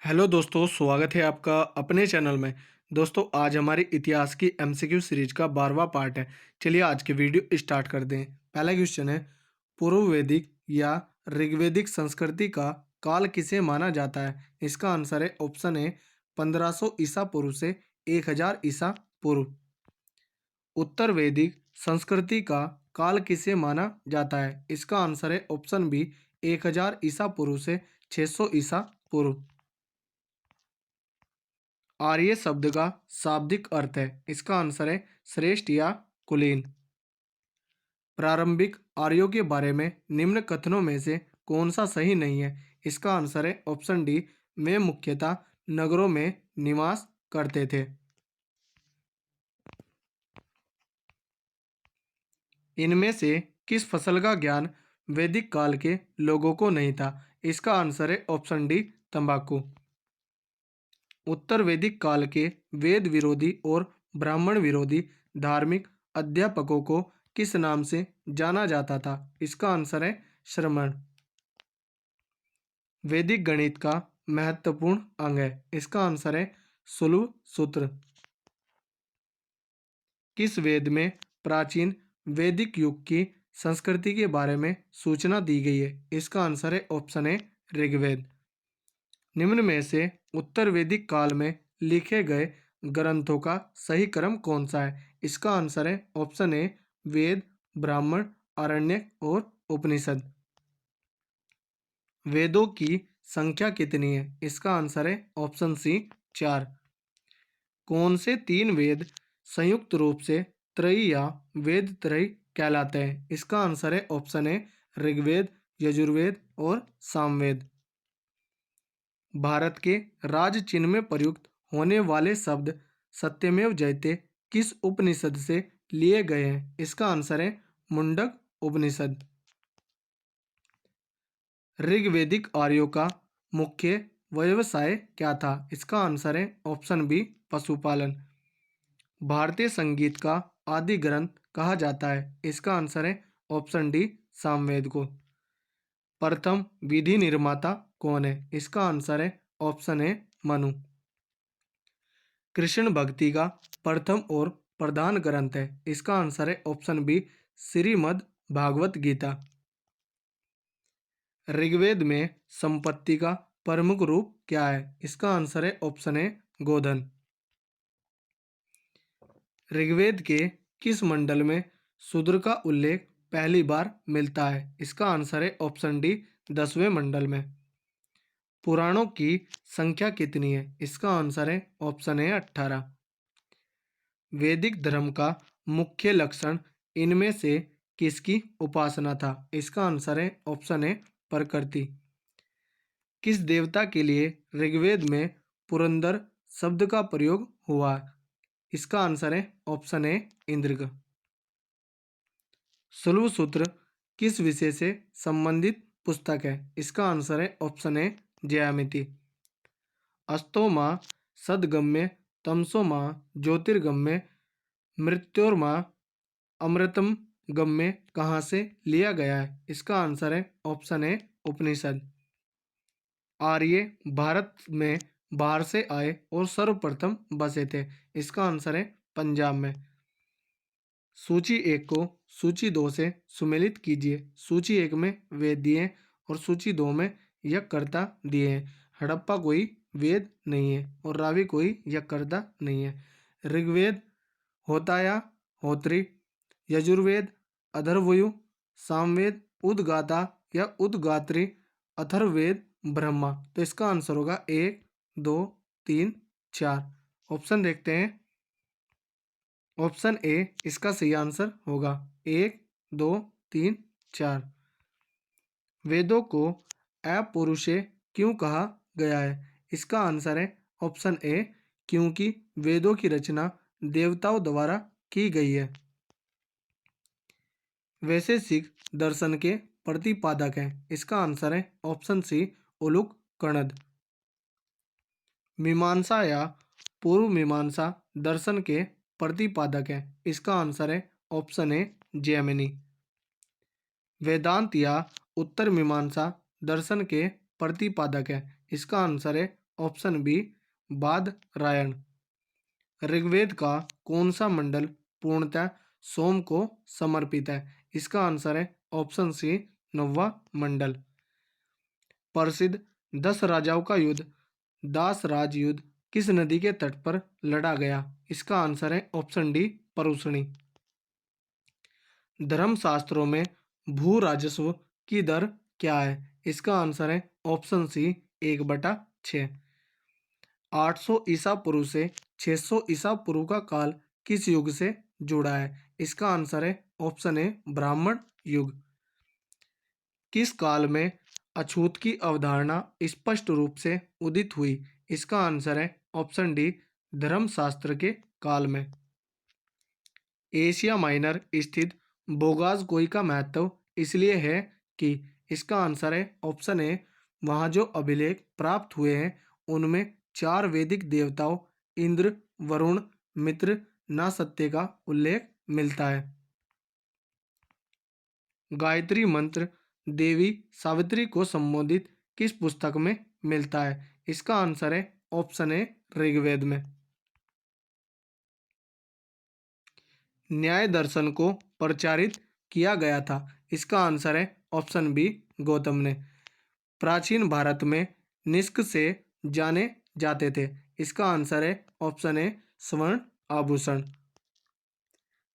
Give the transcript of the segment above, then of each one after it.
Hello दोस्तों, स्वागत है आपका अपने चैनल में। दोस्तों, आज हमारी इतिहास की एमसीक्यू सीरीज का 12वां पार्ट है। चलिए आज के वीडियो स्टार्ट कर दें। पहला क्वेश्चन है, पूर्व वैदिक या ऋग्वैदिक संस्कृति का काल किसे माना जाता है? इसका आंसर है ऑप्शन ए 1500 ईसा पूर्व से 1000 ईसा पूर्व। उत्तर वैदिक संस्कृति का काल किसे माना जाता है? इसका आंसर है ऑप्शन बी 1000 ईसा पूर्व से 600 ईसा पूर्व। आर्य शब्द का शाब्दिक अर्थ है। इसका आंसर है श्रेष्ठ या कुलीन। प्रारंभिक आर्यों के बारे में निम्न कथनों में से कौन सा सही नहीं है? इसका आंसर है ऑप्शन डी, वे मुख्यतः नगरों में निवास करते थे। इनमें से किस फसल का ज्ञान वैदिक काल के लोगों को नहीं था? इसका आंसर है ऑप्शन डी, तंबाकू। उत्तर वैदिक काल के वेद विरोधी और ब्राह्मण विरोधी धार्मिक अध्यापकों को किस नाम से जाना जाता था? इसका आंसर है श्रमण। वैदिक गणित का महत्वपूर्ण अंग है। इसका आंसर है सुलभ सूत्र। किस वेद में प्राचीन वैदिक युग की संस्कृति के बारे में सूचना दी गई है? इसका आंसर है ऑप्शन ए, ऋग्वेद। निम्न में से उत्तर वैदिक काल में लिखे गए ग्रंथों का सही क्रम कौन सा है? इसका आंसर है ऑप्शन ए, वेद, ब्राह्मण, आरण्यक और उपनिषद। वेदों की संख्या कितनी है? इसका आंसर है ऑप्शन सी, 4। कौन से तीन वेद संयुक्त रूप से त्रयी या वेद त्रयी कहलाते हैं? इसका आंसर है ऑप्शन ए, ऋग्वेद, यजुर्वेद और सामवेद। भारत के राज चिन्ह में प्रयुक्त होने वाले शब्द सत्यमेव जयते किस उपनिषद से लिए गए हैं? इसका आंसर है मुंडक उपनिषद। ऋग्वैदिक आर्यों का मुख्य व्यवसाय क्या था? इसका आंसर है ऑप्शन बी, पशुपालन। भारतीय संगीत का आदि ग्रंथ कहा जाता है। इसका आंसर है ऑप्शन डी, सामवेद को। प्रथम विधि निर्माता कौन है? इसका आंसर है ऑप्शन ए, मनु। कृष्ण भक्ति का प्रथम और प्रधान ग्रंथ है। इसका आंसर है ऑप्शन बी, श्रीमद् भागवत गीता। ऋग्वेद में संपत्ति का प्रमुख रूप क्या है? इसका आंसर है ऑप्शन ए, गोधन। ऋग्वेद के किस मंडल में शूद्र का उल्लेख पहली बार मिलता है? इसका आंसर है ऑप्शन डी, 10वें मंडल में। पुराणों की संख्या कितनी है? इसका आंसर है ऑप्शन ए, 18। वैदिक धर्म का मुख्य लक्षण इनमें से किसकी उपासना था? इसका आंसर है ऑप्शन ए, प्रकृति। किस देवता के लिए ऋग्वेद में पुरंदर शब्द का प्रयोग हुआ? इसका आंसर है ऑप्शन ए, इंद्र का। सुलभ सूत्र किस विषय से संबंधित पुस्तक है? इसका आंसर है ऑप्शन ए, ज्यामिति। अस्तोमा सदगम्य, तमसोमा ज्योतिर्गम्य, मृत्योर्मा अमृतम गम्य कहाँ से लिया गया है? इसका आंसर है ऑप्शन ए, उपनिषद। आर्य भारत में बाहर से आए और सर्वप्रथम बसे थे। इसका आंसर है पंजाब में। सूची एक को सूची दो से सुमेलित कीजिए। सूची एक में वेद दिए हैं और सूची दो में यज्ञकर्ता दिए हैं। हड़प्पा कोई वेद नहीं है और रावि कोई यज्ञकर्ता नहीं है। ऋग्वेद होताया होत्री, यजुर्वेद अथर्वयु, सामवेद उद्गाता या उद्गात्री, अथर्ववेद ब्रह्मा। तो इसका आंसर होगा 1, 2, 3, 4। ऑप्शन देखते हैं। ऑप्शन ए इसका सही आंसर होगा। 1, 2, 3, 4। वेदों को अपौरुषेय क्यों कहा गया है? इसका आंसर है ऑप्शन ए, क्योंकि वेदों की रचना देवताओं द्वारा की गई है। वैशेषिक दर्शन के प्रतिपादक हैं। इसका आंसर है ऑप्शन सी, उलूक कणद। मीमांसा या पूर्व मीमांसा दर्शन के प्रतिपादक हैं। इसका आंसर है ऑप्शन ए, जैमिनी। वेदांत या उत्तर मीमांसा दर्शन के प्रतिपादक है। इसका आंसर है ऑप्शन बी बादरायण। ऋग्वेद का कौन सा मंडल पूर्णतः सोम को समर्पित है? इसका आंसर है ऑप्शन सी नौवां मंडल। प्रसिद्ध 10 राजाओं का युद्ध दास राज युद्ध किस नदी के तट पर लड़ा गया? इसका आंसर है ऑप्शन डी परुष्णी। धर्मशास्त्रों में भू राजस्व की दर क्या है? इसका आंसर है ऑप्शन सी 1/6। 800 ईसा पूर्व से 600 ईसा पूर्व का काल किस युग से जुड़ा है? इसका आंसर है ऑप्शन ए ब्राह्मण युग। किस काल में अछूत की अवधारणा स्पष्ट रूप से उदित हुई? इसका आंसर है ऑप्शन डी धर्मशास्त्र के काल में। एशिया माइनर स्थित बोगाज का महत्व इसलिए है कि इसका आंसर है ऑप्शन ए वहाँ जो अभिलेख प्राप्त हुए हैं उनमें 4 वैदिक देवताओं इंद्र, वरुण, मित्र, नासत्य का उल्लेख मिलता है। गायत्री मंत्र देवी सावित्री को संबोधित किस पुस्तक में मिलता है? इसका आंसर है ऑप्शन ए ऋग्वेद में। न्याय दर्शन को प्रचारित किया गया था? इसका आंसर है ऑप्शन बी गौतम ने। प्राचीन भारत में निष्क से जाने जाते थे? इसका आंसर है ऑप्शन ए स्वर्ण आभूषण।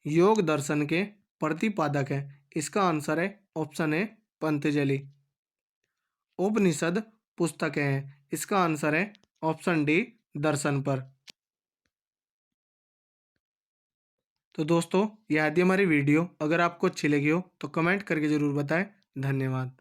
योग दर्शन के प्रतिपादक है? इसका आंसर है ऑप्शन ए पतंजलि। उपनिषद पुस्तकें हैं? इसका आंसर है ऑप्शन डी दर्शन पर। तो दोस्तों यह थी हमारी वीडियो। अगर आपको अच्छी लगी हो तो कमेंट करके ज़रूर बताएं। धन्यवाद।